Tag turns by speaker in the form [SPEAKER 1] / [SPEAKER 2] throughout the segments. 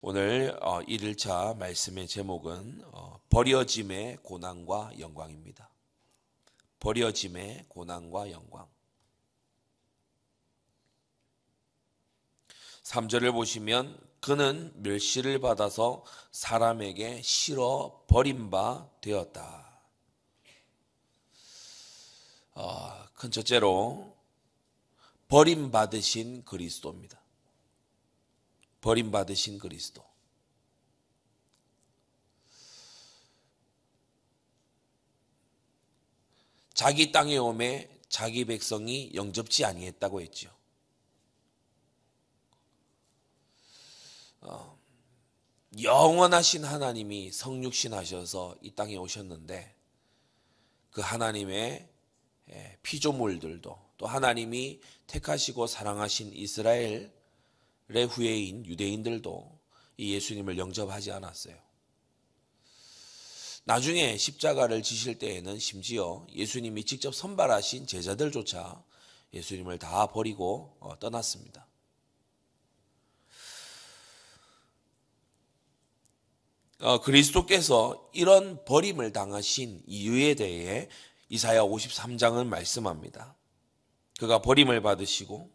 [SPEAKER 1] 오늘 1일차 말씀의 제목은 버려짐의 고난과 영광입니다. 버려짐의 고난과 영광. 3절을 보시면 그는 멸시를 받아서 사람에게 실어 버린 바 되었다. 큰 첫째로 버림받으신 그리스도입니다. 버림받으신 그리스도. 자기 땅에 오매 자기 백성이 영접지 아니했다고 했죠. 영원하신 하나님이 성육신 하셔서 이 땅에 오셨는데 그 하나님의 피조물들도 또 하나님이 택하시고 사랑하신 이스라엘의 후예인 유대인들도 이 예수님을 영접하지 않았어요. 나중에 십자가를 지실 때에는 심지어 예수님이 직접 선발하신 제자들조차 예수님을 다 버리고 떠났습니다. 그리스도께서 이런 버림을 당하신 이유에 대해 이사야 53장은 말씀합니다. 그가 버림을 받으시고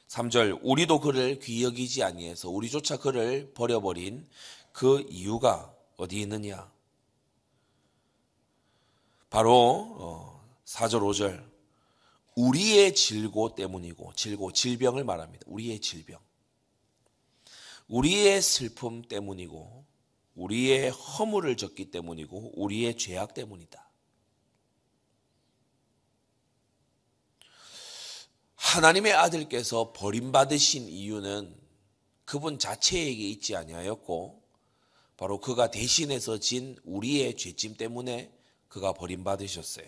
[SPEAKER 1] 3절 우리도 그를 귀히 여기지 아니해서 우리조차 그를 버려버린 그 이유가 어디 있느냐? 바로 4절 5절 우리의 질고 때문이고 질병을 말합니다. 우리의 질병. 우리의 슬픔 때문이고 우리의 허물을 졌기 때문이고 우리의 죄악 때문이다. 하나님의 아들께서 버림받으신 이유는 그분 자체에게 있지 아니하였고 바로 그가 대신해서 진 우리의 죄짐 때문에 그가 버림받으셨어요.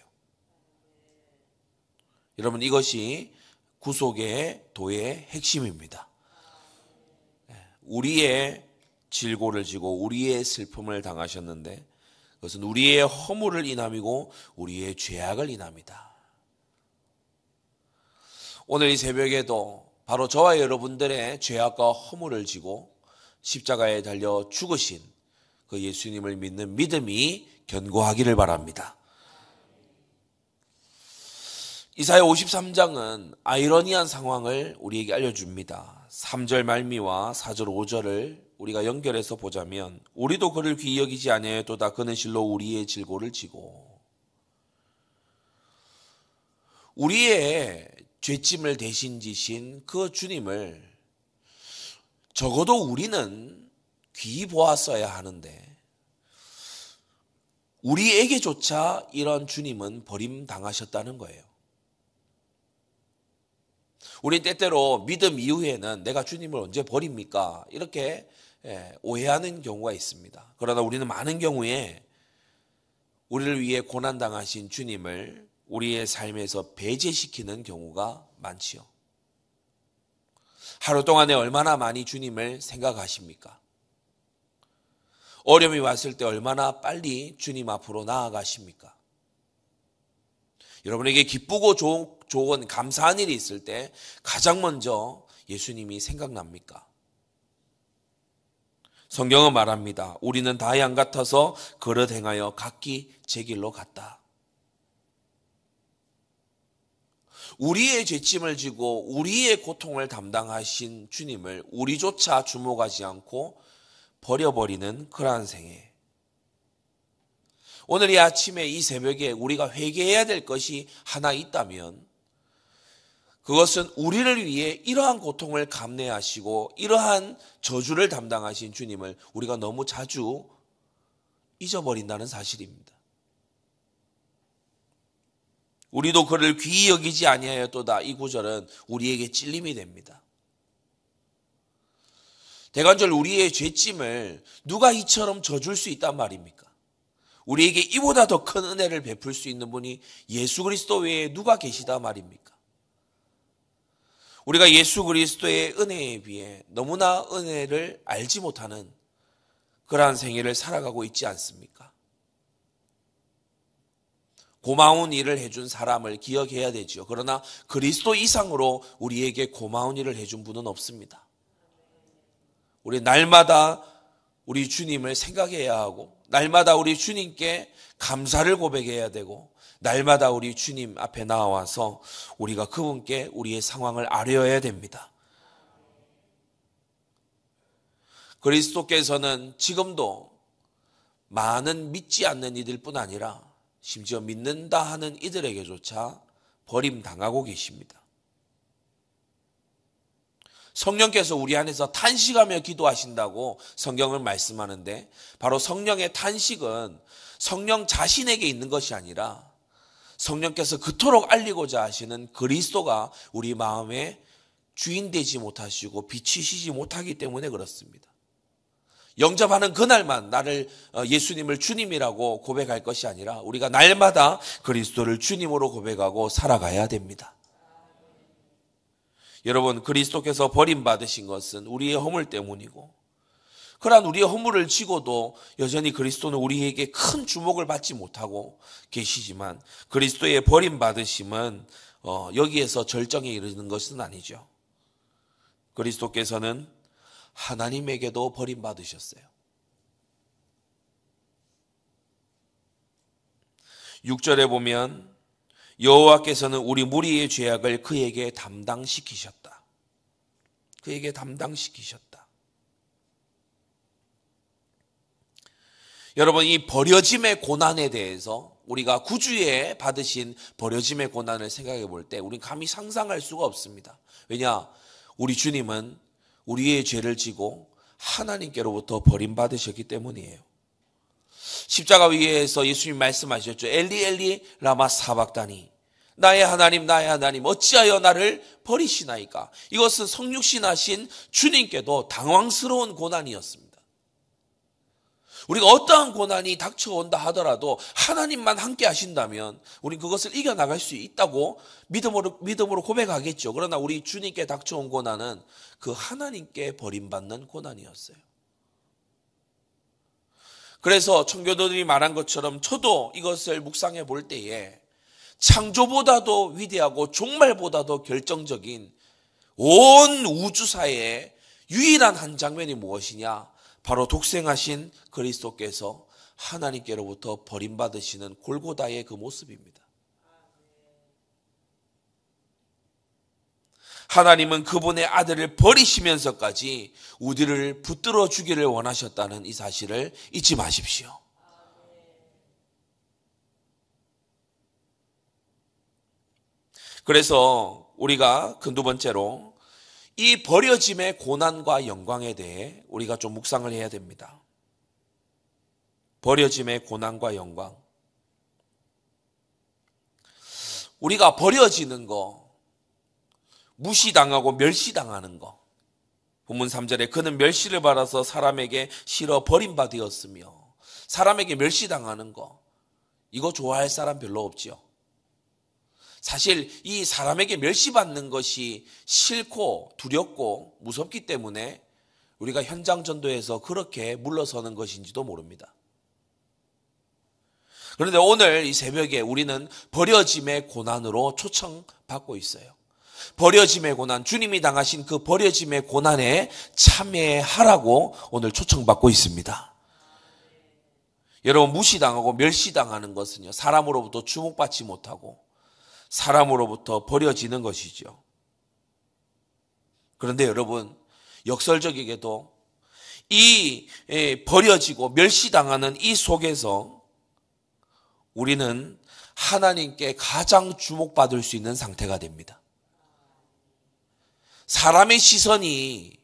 [SPEAKER 1] 여러분 이것이 구속의 도의 핵심입니다. 우리의 질고를 지고 우리의 슬픔을 당하셨는데 그것은 우리의 허물을 인함이고 우리의 죄악을 인함이다. 오늘 이 새벽에도 바로 저와 여러분들의 죄악과 허물을 지고 십자가에 달려 죽으신 그 예수님을 믿는 믿음이 견고하기를 바랍니다. 이사야 53장은 아이러니한 상황을 우리에게 알려줍니다. 3절 말미와 4절 5절을 우리가 연결해서 보자면 우리도 그를 귀히 여기지 아니하였도다 그는 실로 우리의 질고를 지고 우리의 죄짐을 대신 지신 그 주님을 적어도 우리는 귀히 보았어야 하는데 우리에게조차 이런 주님은 버림당하셨다는 거예요. 우린 때때로 믿음 이후에는 내가 주님을 언제 버립니까? 이렇게 오해하는 경우가 있습니다. 그러나 우리는 많은 경우에 우리를 위해 고난당하신 주님을 우리의 삶에서 배제시키는 경우가 많지요. 하루 동안에 얼마나 많이 주님을 생각하십니까? 어려움이 왔을 때 얼마나 빨리 주님 앞으로 나아가십니까? 여러분에게 기쁘고 좋은 감사한 일이 있을 때 가장 먼저 예수님이 생각납니까? 성경은 말합니다. 우리는 다 양 같아서 그릇 행하여 각기 제 길로 갔다. 우리의 죄짐을 지고 우리의 고통을 담당하신 주님을 우리조차 주목하지 않고 버려버리는 그러한 생애. 오늘 이 아침에 이 새벽에 우리가 회개해야 될 것이 하나 있다면 그것은 우리를 위해 이러한 고통을 감내하시고 이러한 저주를 담당하신 주님을 우리가 너무 자주 잊어버린다는 사실입니다. 우리도 그를 귀히 여기지 아니하였도다. 이 구절은 우리에게 찔림이 됩니다. 대관절 우리의 죄짐을 누가 이처럼 져줄 수 있단 말입니까? 우리에게 이보다 더 큰 은혜를 베풀 수 있는 분이 예수 그리스도 외에 누가 계시다 말입니까? 우리가 예수 그리스도의 은혜에 비해 너무나 은혜를 알지 못하는 그러한 생애를 살아가고 있지 않습니까? 고마운 일을 해준 사람을 기억해야 되지요. 그러나 그리스도 이상으로 우리에게 고마운 일을 해준 분은 없습니다. 우리 날마다 우리 주님을 생각해야 하고 날마다 우리 주님께 감사를 고백해야 되고 날마다 우리 주님 앞에 나와서 우리가 그분께 우리의 상황을 아뢰어야 됩니다. 그리스도께서는 지금도 많은 믿지 않는 이들뿐 아니라 심지어 믿는다 하는 이들에게조차 버림당하고 계십니다. 성령께서 우리 안에서 탄식하며 기도하신다고 성경은 말씀하는데 바로 성령의 탄식은 성령 자신에게 있는 것이 아니라 성령께서 그토록 알리고자 하시는 그리스도가 우리 마음에 주인 되지 못하시고 비치시지 못하기 때문에 그렇습니다. 영접하는 그날만 나를 예수님을 주님이라고 고백할 것이 아니라 우리가 날마다 그리스도를 주님으로 고백하고 살아가야 됩니다. 여러분, 그리스도께서 버림받으신 것은 우리의 허물 때문이고 그러한 우리의 허물을 지고도 여전히 그리스도는 우리에게 큰 주목을 받지 못하고 계시지만 그리스도의 버림받으심은 여기에서 절정에 이르는 것은 아니죠. 그리스도께서는 하나님에게도 버림받으셨어요. 6절에 보면 여호와께서는 우리 무리의 죄악을 그에게 담당시키셨다. 그에게 담당시키셨다. 여러분, 이 버려짐의 고난에 대해서 우리가 구주에 받으신 버려짐의 고난을 생각해 볼 때 우리는 감히 상상할 수가 없습니다. 왜냐? 우리 주님은 우리의 죄를 지고 하나님께로부터 버림받으셨기 때문이에요. 십자가 위에서 예수님 말씀하셨죠. 엘리 엘리 라마 사박다니, 나의 하나님 어찌하여 나를 버리시나이까. 이것은 성육신하신 주님께도 당황스러운 고난이었습니다. 우리가 어떠한 고난이 닥쳐온다 하더라도 하나님만 함께 하신다면 우리는 그것을 이겨나갈 수 있다고 믿음으로 고백하겠죠. 그러나 우리 주님께 닥쳐온 고난은 그 하나님께 버림받는 고난이었어요. 그래서 청교도들이 말한 것처럼 저도 이것을 묵상해 볼 때에 창조보다도 위대하고 종말보다도 결정적인 온 우주사의 유일한 한 장면이 무엇이냐? 바로 독생하신 그리스도께서 하나님께로부터 버림받으시는 골고다의 그 모습입니다. 하나님은 그분의 아들을 버리시면서까지 우리를 붙들어 주기를 원하셨다는 이 사실을 잊지 마십시오. 그래서 우리가 그 두 번째로 이 버려짐의 고난과 영광에 대해 우리가 좀 묵상을 해야 됩니다. 버려짐의 고난과 영광. 우리가 버려지는 거, 무시당하고 멸시당하는 거. 본문 3절에 그는 멸시를 받아서 사람에게 실어 버림받았으며, 사람에게 멸시당하는 거, 이거 좋아할 사람 별로 없죠. 사실 이 사람에게 멸시받는 것이 싫고 두렵고 무섭기 때문에 우리가 현장 전도에서 그렇게 물러서는 것인지도 모릅니다. 그런데 오늘 이 새벽에 우리는 버려짐의 고난으로 초청받고 있어요. 버려짐의 고난, 주님이 당하신 그 버려짐의 고난에 참여하라고 오늘 초청받고 있습니다. 여러분, 무시당하고 멸시당하는 것은요, 사람으로부터 주목받지 못하고 사람으로부터 버려지는 것이죠. 그런데 여러분, 역설적이게도 이 버려지고 멸시당하는 이 속에서 우리는 하나님께 가장 주목받을 수 있는 상태가 됩니다. 사람의 시선이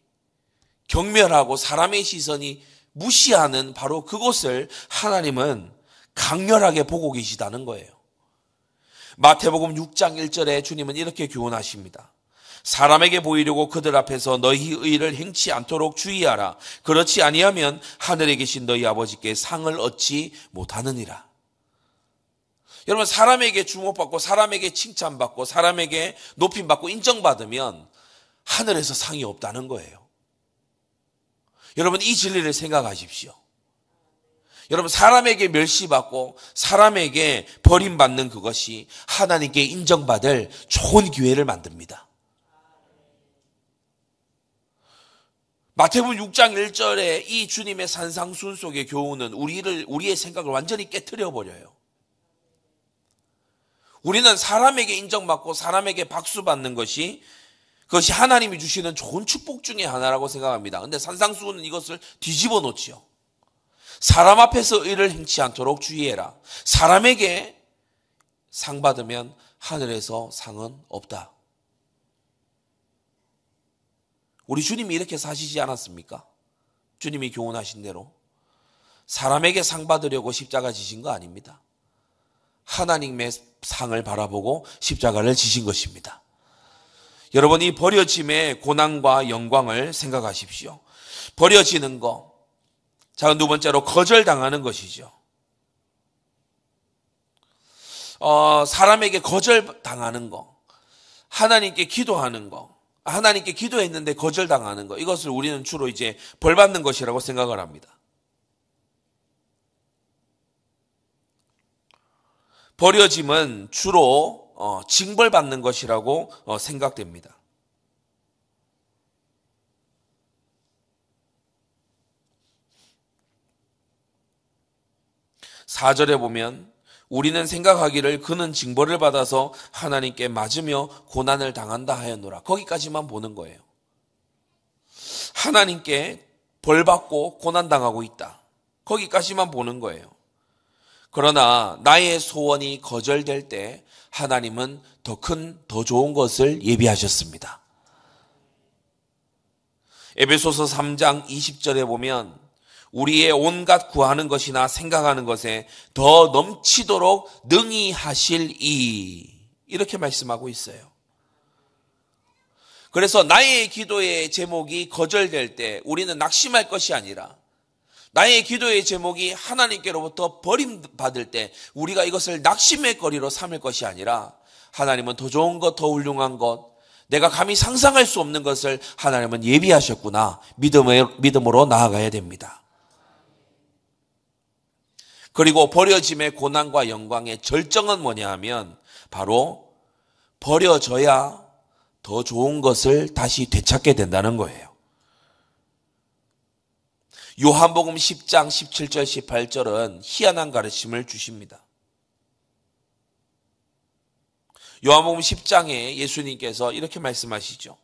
[SPEAKER 1] 경멸하고 사람의 시선이 무시하는 바로 그곳을 하나님은 강렬하게 보고 계시다는 거예요. 마태복음 6장 1절에 주님은 이렇게 교훈하십니다. 사람에게 보이려고 그들 앞에서 너희 의를 행치 않도록 주의하라. 그렇지 아니하면 하늘에 계신 너희 아버지께 상을 얻지 못하느니라. 여러분, 사람에게 주목받고 사람에게 칭찬받고 사람에게 높임받고 인정받으면 하늘에서 상이 없다는 거예요. 여러분, 이 진리를 생각하십시오. 여러분, 사람에게 멸시받고 사람에게 버림받는 그것이 하나님께 인정받을 좋은 기회를 만듭니다. 마태복음 6장 1절에 이 주님의 산상수훈 속의 교훈은 우리의 생각을 완전히 깨트려 버려요. 우리는 사람에게 인정받고 사람에게 박수 받는 그것이 하나님이 주시는 좋은 축복 중에 하나라고 생각합니다. 근데 산상수훈은 이것을 뒤집어 놓지요. 사람 앞에서 의를 행치 않도록 주의해라. 사람에게 상 받으면 하늘에서 상은 없다. 우리 주님이 이렇게 사시지 않았습니까? 주님이 교훈하신 대로 사람에게 상 받으려고 십자가 지신 거 아닙니다. 하나님의 상을 바라보고 십자가를 지신 것입니다. 여러분이 버려짐의 고난과 영광을 생각하십시오. 버려지는 것. 자, 두 번째로 거절당하는 것이죠. 사람에게 거절당하는 것. 하나님께 기도하는 것. 하나님께 기도했는데 거절당하는 것. 이것을 우리는 주로 이제 벌받는 것이라고 생각을 합니다. 버려짐은 주로 징벌받는 것이라고 생각됩니다. 4절에 보면 우리는 생각하기를 그는 징벌을 받아서 하나님께 맞으며 고난을 당한다 하였노라. 거기까지만 보는 거예요. 하나님께 벌받고 고난당하고 있다. 거기까지만 보는 거예요. 그러나 나의 소원이 거절될 때 하나님은 더 큰, 더 좋은 것을 예비하셨습니다. 에베소서 3장 20절에 보면 우리의 온갖 구하는 것이나 생각하는 것에 더 넘치도록 능히 하실 이렇게 말씀하고 있어요. 그래서 나의 기도의 제목이 거절될 때 우리는 낙심할 것이 아니라 나의 기도의 제목이 하나님께로부터 버림받을 때 우리가 이것을 낙심의 거리로 삼을 것이 아니라 하나님은 더 좋은 것, 더 훌륭한 것, 내가 감히 상상할 수 없는 것을 하나님은 예비하셨구나. 믿음으로 나아가야 됩니다. 그리고 버려짐의 고난과 영광의 절정은 뭐냐 하면 바로 버려져야 더 좋은 것을 다시 되찾게 된다는 거예요. 요한복음 10장 17절 18절은 희한한 가르침을 주십니다. 요한복음 10장에 예수님께서 이렇게 말씀하시죠.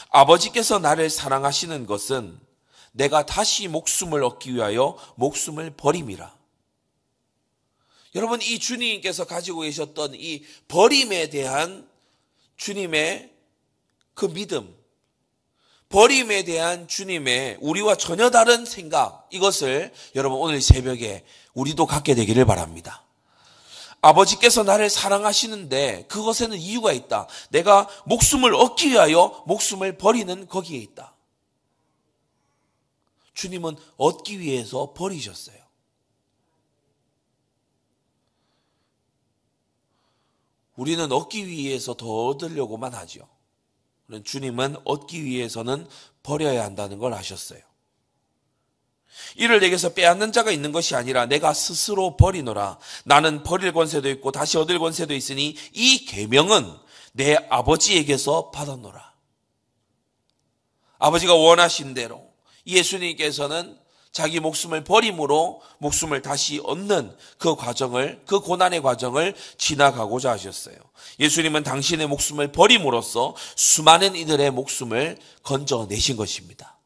[SPEAKER 1] 아버지께서 나를 사랑하시는 것은 내가 다시 목숨을 얻기 위하여 목숨을 버림이라. 여러분, 이 주님께서 가지고 계셨던 이 버림에 대한 주님의 그 믿음, 버림에 대한 주님의 우리와 전혀 다른 생각, 이것을 여러분 오늘 새벽에 우리도 갖게 되기를 바랍니다. 아버지께서 나를 사랑하시는데 그것에는 이유가 있다. 내가 목숨을 얻기 위하여 목숨을 버리는 거기에 있다. 주님은 얻기 위해서 버리셨어요. 우리는 얻기 위해서 더 얻으려고만 하죠. 주님은 얻기 위해서는 버려야 한다는 걸 아셨어요. 이를 내게서 빼앗는 자가 있는 것이 아니라 내가 스스로 버리노라. 나는 버릴 권세도 있고 다시 얻을 권세도 있으니 이 계명은 내 아버지에게서 받았노라. 아버지가 원하신 대로 예수님께서는 자기 목숨을 버림으로 목숨을 다시 얻는 그 과정을, 그 고난의 과정을 지나가고자 하셨어요. 예수님은 당신의 목숨을 버림으로써 수많은 이들의 목숨을 건져내신 것입니다.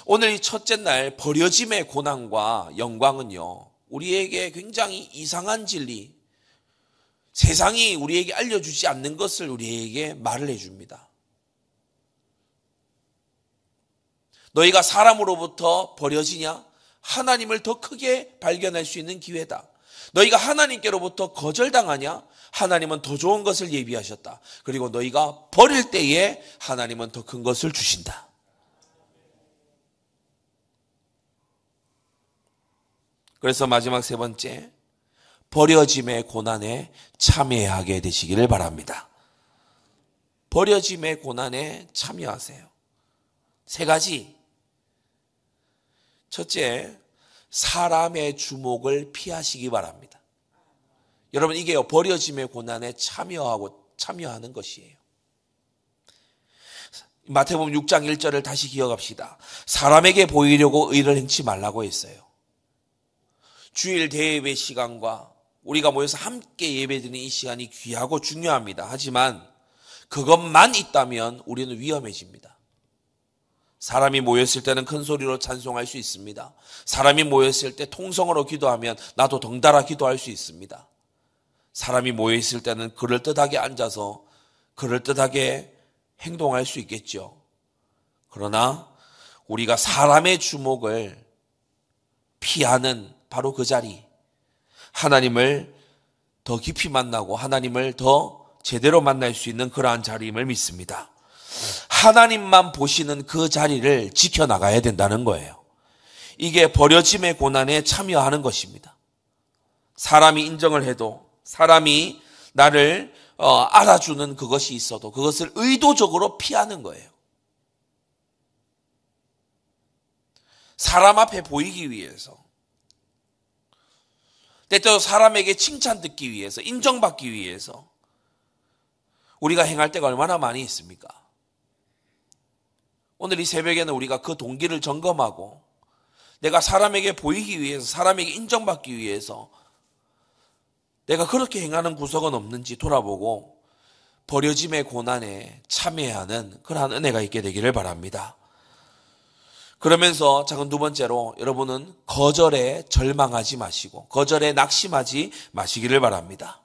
[SPEAKER 1] 오늘 이 첫째 날 버려짐의 고난과 영광은요, 우리에게 굉장히 이상한 진리, 세상이 우리에게 알려주지 않는 것을 우리에게 말을 해줍니다. 너희가 사람으로부터 버려지냐? 하나님을 더 크게 발견할 수 있는 기회다. 너희가 하나님께로부터 거절당하냐? 하나님은 더 좋은 것을 예비하셨다. 그리고 너희가 버릴 때에 하나님은 더 큰 것을 주신다. 그래서 마지막 세 번째, 버려짐의 고난에 참여하게 되시기를 바랍니다. 버려짐의 고난에 참여하세요. 세 가지. 첫째, 사람의 주목을 피하시기 바랍니다. 여러분, 이게 버려짐의 고난에 참여하는 것이에요. 마태복음 6장 1절을 다시 기억합시다. 사람에게 보이려고 의를 행치 말라고 했어요. 주일 대예배 시간과 우리가 모여서 함께 예배드리는 이 시간이 귀하고 중요합니다. 하지만 그것만 있다면 우리는 위험해집니다. 사람이 모였을 때는 큰 소리로 찬송할 수 있습니다. 사람이 모였을 때 통성으로 기도하면 나도 덩달아 기도할 수 있습니다. 사람이 모여있을 때는 그럴듯하게 앉아서 그럴듯하게 행동할 수 있겠죠. 그러나 우리가 사람의 주목을 피하는 바로 그 자리, 하나님을 더 깊이 만나고 하나님을 더 제대로 만날 수 있는 그러한 자리임을 믿습니다. 하나님만 보시는 그 자리를 지켜나가야 된다는 거예요. 이게 버려짐의 고난에 참여하는 것입니다. 사람이 인정을 해도, 사람이 나를 알아주는 그것이 있어도 그것을 의도적으로 피하는 거예요. 사람 앞에 보이기 위해서, 때때로 사람에게 칭찬 듣기 위해서, 인정받기 위해서 우리가 행할 때가 얼마나 많이 있습니까? 오늘 이 새벽에는 우리가 그 동기를 점검하고 내가 사람에게 보이기 위해서, 사람에게 인정받기 위해서 내가 그렇게 행하는 구석은 없는지 돌아보고 버려짐의 고난에 참여하는 그러한 은혜가 있게 되기를 바랍니다. 그러면서 작은 두 번째로 여러분은 거절에 절망하지 마시고 거절에 낙심하지 마시기를 바랍니다.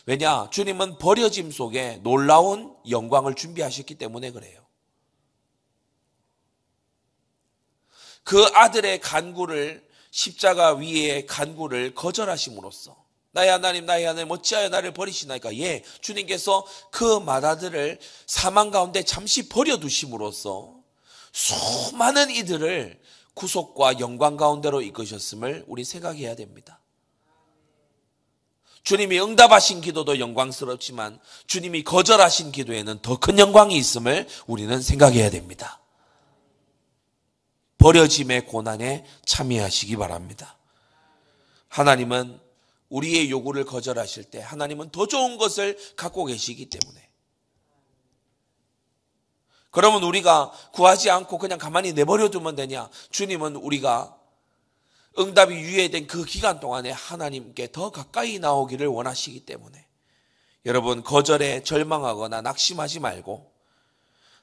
[SPEAKER 1] 왜냐? 주님은 버려짐 속에 놀라운 영광을 준비하셨기 때문에 그래요. 그 아들의 간구를, 십자가 위의 간구를 거절하심으로써 나의 하나님 어찌하여 나를 버리시나이까? 예, 주님께서 그 맏아들을 사망 가운데 잠시 버려두심으로써 수많은 이들을 구속과 영광 가운데로 이끄셨음을 우리 생각해야 됩니다. 주님이 응답하신 기도도 영광스럽지만 주님이 거절하신 기도에는 더 큰 영광이 있음을 우리는 생각해야 됩니다. 버려짐의 고난에 참여하시기 바랍니다. 하나님은 우리의 요구를 거절하실 때 하나님은 더 좋은 것을 갖고 계시기 때문에, 그러면 우리가 구하지 않고 그냥 가만히 내버려 두면 되냐? 주님은 우리가 응답이 유예된 그 기간 동안에 하나님께 더 가까이 나오기를 원하시기 때문에 여러분, 거절에 절망하거나 낙심하지 말고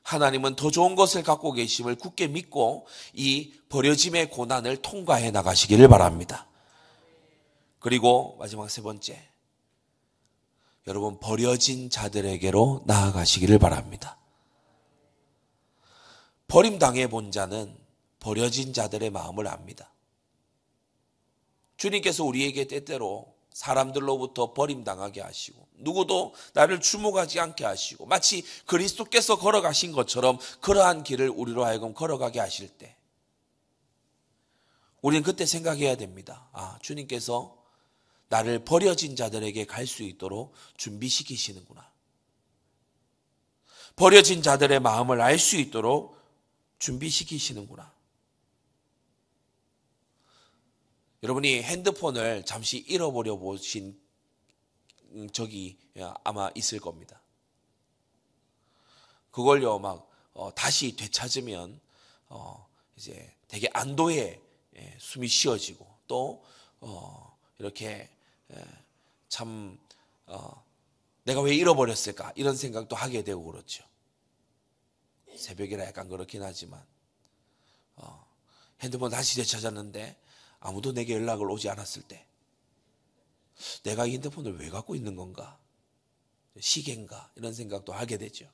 [SPEAKER 1] 하나님은 더 좋은 것을 갖고 계심을 굳게 믿고 이 버려짐의 고난을 통과해 나가시기를 바랍니다. 그리고 마지막 세 번째, 여러분, 버려진 자들에게로 나아가시기를 바랍니다. 버림당해 본 자는 버려진 자들의 마음을 압니다. 주님께서 우리에게 때때로 사람들로부터 버림당하게 하시고 누구도 나를 주목하지 않게 하시고 마치 그리스도께서 걸어가신 것처럼 그러한 길을 우리로 하여금 걸어가게 하실 때 우리는 그때 생각해야 됩니다. 아, 주님께서 나를 버려진 자들에게 갈 수 있도록 준비시키시는구나. 버려진 자들의 마음을 알 수 있도록 준비시키시는구나. 여러분이 핸드폰을 잠시 잃어버려 보신 적이 아마 있을 겁니다. 그걸요 막 다시 되찾으면 이제 되게 안도의 숨이 쉬어지고 또 이렇게 참 내가 왜 잃어버렸을까 이런 생각도 하게 되고 그렇죠. 새벽이라 약간 그렇긴 하지만 핸드폰 다시 되찾았는데 아무도 내게 연락을 오지 않았을 때 내가 이 핸드폰을 왜 갖고 있는 건가? 시계인가? 이런 생각도 하게 되죠.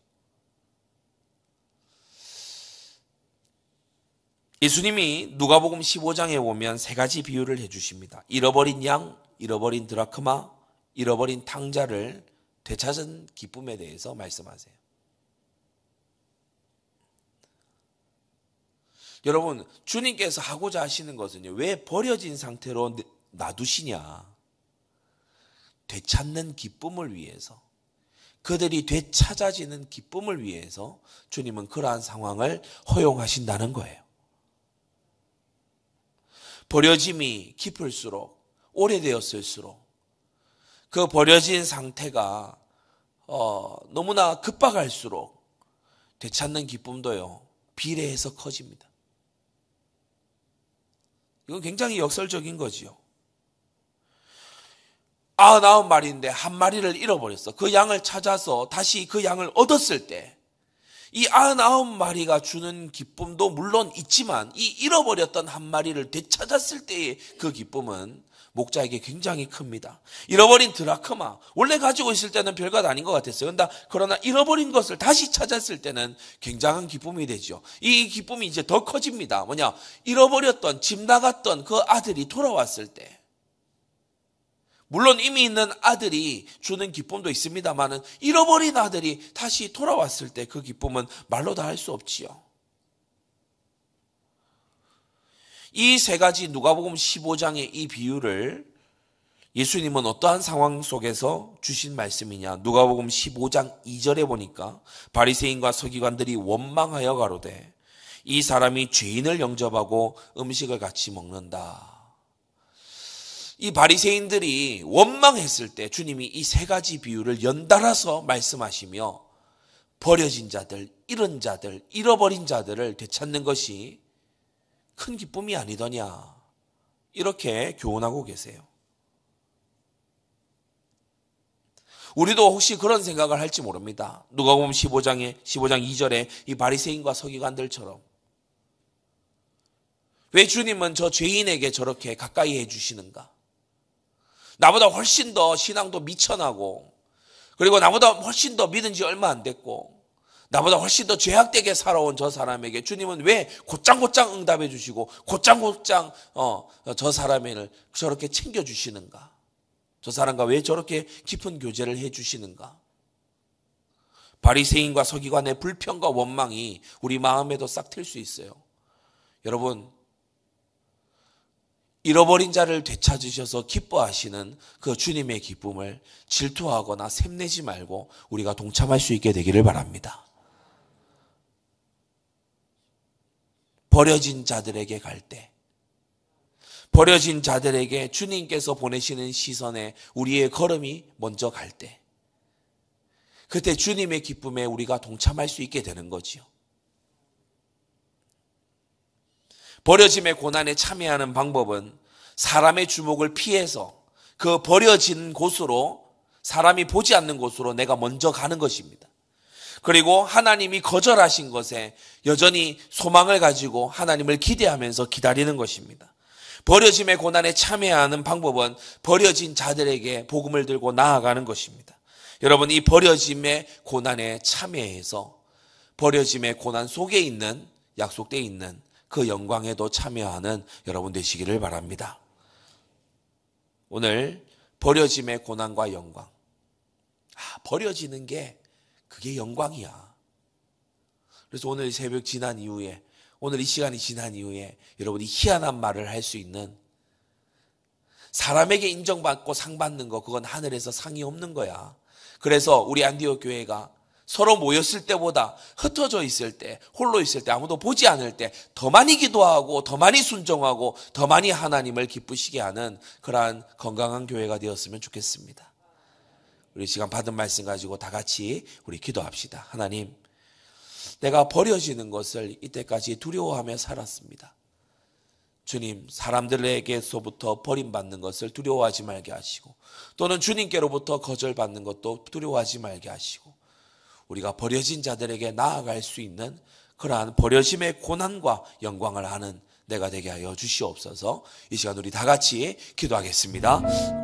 [SPEAKER 1] 예수님이 누가복음 15장에 보면 세 가지 비유를 해주십니다. 잃어버린 양, 잃어버린 드라크마, 잃어버린 탕자를 되찾은 기쁨에 대해서 말씀하세요. 여러분, 주님께서 하고자 하시는 것은요, 왜 버려진 상태로 놔두시냐? 되찾는 기쁨을 위해서, 그들이 되찾아지는 기쁨을 위해서 주님은 그러한 상황을 허용하신다는 거예요. 버려짐이 깊을수록, 오래되었을수록 그 버려진 상태가 너무나 급박할수록 되찾는 기쁨도요, 비례해서 커집니다. 이건 굉장히 역설적인 거지요. 99마리인데 한 마리를 잃어버렸어. 그 양을 찾아서 다시 그 양을 얻었을 때 이 99마리가 주는 기쁨도 물론 있지만 이 잃어버렸던 한 마리를 되찾았을 때의 그 기쁨은 목자에게 굉장히 큽니다. 잃어버린 드라크마, 원래 가지고 있을 때는 별것 아닌 것 같았어요. 그러나 잃어버린 것을 다시 찾았을 때는 굉장한 기쁨이 되죠. 이 기쁨이 이제 더 커집니다. 뭐냐? 잃어버렸던, 집 나갔던 그 아들이 돌아왔을 때, 물론 이미 있는 아들이 주는 기쁨도 있습니다만은 잃어버린 아들이 다시 돌아왔을 때 그 기쁨은 말로 다 할 수 없지요. 이 세 가지 누가복음 15장의 이 비유를 예수님은 어떠한 상황 속에서 주신 말씀이냐? 누가복음 15장 2절에 보니까 바리새인과 서기관들이 원망하여 가로되 이 사람이 죄인을 영접하고 음식을 같이 먹는다. 이 바리새인들이 원망했을 때 주님이 이 세 가지 비유를 연달아서 말씀하시며 버려진 자들, 잃은 자들, 잃어버린 자들을 되찾는 것이 큰 기쁨이 아니더냐, 이렇게 교훈하고 계세요. 우리도 혹시 그런 생각을 할지 모릅니다. 누가복음 15장 2절에 이 바리새인과 서기관들처럼 왜 주님은 저 죄인에게 저렇게 가까이 해주시는가? 나보다 훨씬 더 신앙도 미천하고, 그리고 나보다 훨씬 더 믿은 지 얼마 안 됐고, 나보다 훨씬 더 죄악되게 살아온 저 사람에게 주님은 왜 곧장곧장 응답해 주시고 곧장곧장 저 사람을 저렇게 챙겨주시는가? 저 사람과 왜 저렇게 깊은 교제를 해주시는가? 바리새인과 서기관의 불평과 원망이 우리 마음에도 싹 틀 수 있어요. 여러분, 잃어버린 자를 되찾으셔서 기뻐하시는 그 주님의 기쁨을 질투하거나 샘내지 말고 우리가 동참할 수 있게 되기를 바랍니다. 버려진 자들에게 갈 때, 버려진 자들에게 주님께서 보내시는 시선에 우리의 걸음이 먼저 갈 때, 그때 주님의 기쁨에 우리가 동참할 수 있게 되는 거지요. 버려짐의 고난에 참여하는 방법은 사람의 주목을 피해서 그 버려진 곳으로, 사람이 보지 않는 곳으로 내가 먼저 가는 것입니다. 그리고 하나님이 거절하신 것에 여전히 소망을 가지고 하나님을 기대하면서 기다리는 것입니다. 버려짐의 고난에 참여하는 방법은 버려진 자들에게 복음을 들고 나아가는 것입니다. 여러분, 이 버려짐의 고난에 참여해서 버려짐의 고난 속에 있는, 약속되어 있는 그 영광에도 참여하는 여러분 되시기를 바랍니다. 오늘 버려짐의 고난과 영광, 버려지는 게 그게 영광이야. 그래서 오늘 새벽 지난 이후에, 오늘 이 시간이 지난 이후에 여러분이 희한한 말을 할 수 있는, 사람에게 인정받고 상 받는 거, 그건 하늘에서 상이 없는 거야. 그래서 우리 안디옥 교회가 서로 모였을 때보다 흩어져 있을 때, 홀로 있을 때, 아무도 보지 않을 때 더 많이 기도하고 더 많이 순종하고 더 많이 하나님을 기쁘시게 하는 그러한 건강한 교회가 되었으면 좋겠습니다. 우리 시간 받은 말씀 가지고 다 같이 우리 기도합시다. 하나님, 내가 버려지는 것을 이때까지 두려워하며 살았습니다. 주님, 사람들에게서부터 버림받는 것을 두려워하지 말게 하시고, 또는 주님께로부터 거절받는 것도 두려워하지 말게 하시고, 우리가 버려진 자들에게 나아갈 수 있는 그러한 버려짐의 고난과 영광을 아는 내가 되게 하여 주시옵소서. 이 시간 우리 다 같이 기도하겠습니다.